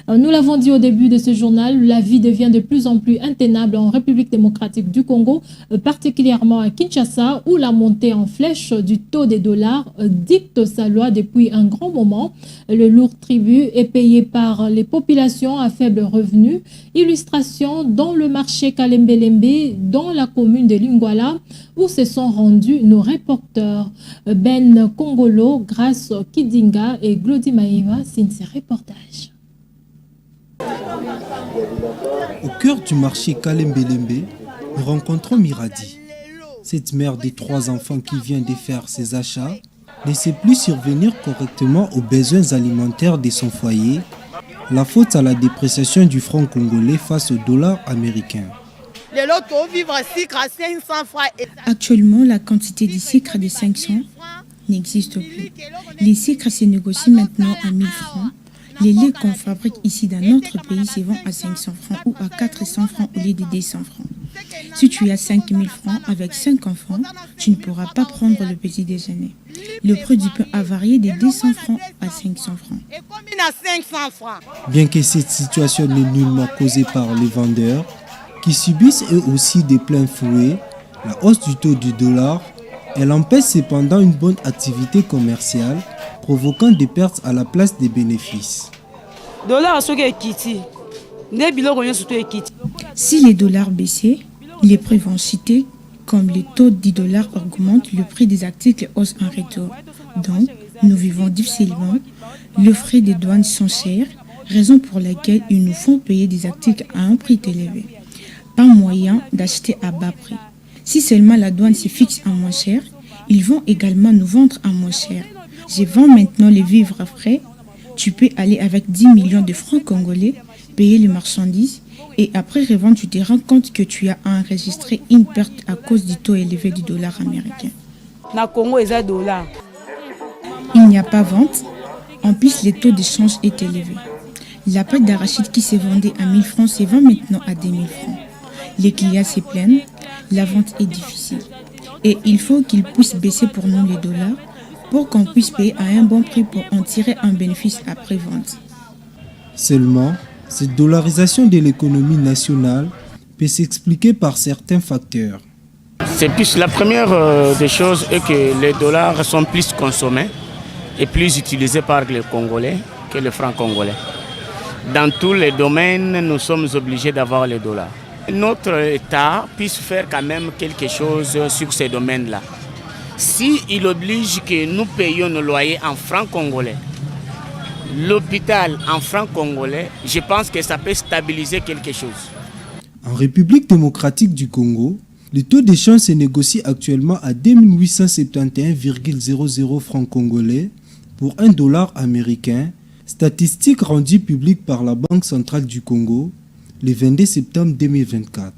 Nous l'avons dit au début de ce journal, la vie devient de plus en plus intenable en République démocratique du Congo, particulièrement à Kinshasa, où la montée en flèche du taux des dollars dicte sa loi depuis un grand moment. Le lourd tribut est payé par les populations à faible revenu. Illustration dans le marché Kalembelembe, dans la commune de Lingwala, où se sont rendus nos reporters Ben Kongolo, Grace Kidinga et Glody Maïva. C'est ces reportages. Au cœur du marché Kalembelembe, nous rencontrons Miradi. Cette mère de 3 enfants qui vient de faire ses achats ne sait plus survenir correctement aux besoins alimentaires de son foyer, la faute à la dépréciation du franc congolais face au dollar américain. Actuellement, la quantité de sucre de 500 n'existe plus. Les sucres se négocient maintenant à 1000 francs. Les laits qu'on fabrique ici dans notre pays se vendent à 500 francs ou à 400 francs au lieu de 200 francs. Si tu as 5000 francs avec 5 enfants, tu ne pourras pas prendre le petit déjeuner. Le prix du pain a varié de 200 francs à 500 francs. Bien que cette situation n'est nullement causée par les vendeurs, qui subissent eux aussi des pleins fouets, la hausse du taux du dollar, elle empêche cependant une bonne activité commerciale, provoquant des pertes à la place des bénéfices. Si les dollars baissaient, les prix vont chuter. Comme le taux du dollar augmente, le prix des articles hausse en retour. Donc, nous vivons difficilement. Les frais de douane sont chers, raison pour laquelle ils nous font payer des articles à un prix élevé. Pas moyen d'acheter à bas prix. Si seulement la douane se fixe à moins cher, ils vont également nous vendre à moins cher. Je vends maintenant les vivres frais. Tu peux aller avec 10 millions de francs congolais, payer les marchandises et après revendre, tu te rends compte que tu as enregistré une perte à cause du taux élevé du dollar américain. Il n'y a pas vente. En plus, le taux de change est élevé. La pâte d'arachide qui se vendait à 1000 francs se vend maintenant à 2000 francs. Les clients se plaignent, la vente est difficile. Et il faut qu'ils puissent baisser pour nous les dollars pour qu'on puisse payer à un bon prix pour en tirer un bénéfice après-vente. Seulement, cette dollarisation de l'économie nationale peut s'expliquer par certains facteurs. C'est plus la première des choses est que les dollars sont plus consommés et plus utilisés par les Congolais que les francs congolais. Dans tous les domaines, nous sommes obligés d'avoir les dollars. Notre État puisse faire quand même quelque chose sur ces domaines-là. S'il oblige que nous payions nos loyers en francs congolais, l'hôpital en francs congolais, je pense que ça peut stabiliser quelque chose. En République démocratique du Congo, le taux d'échange se négocie actuellement à 2871,00 francs congolais pour $1 américain, statistique rendue publique par la Banque centrale du Congo le 22 septembre 2024.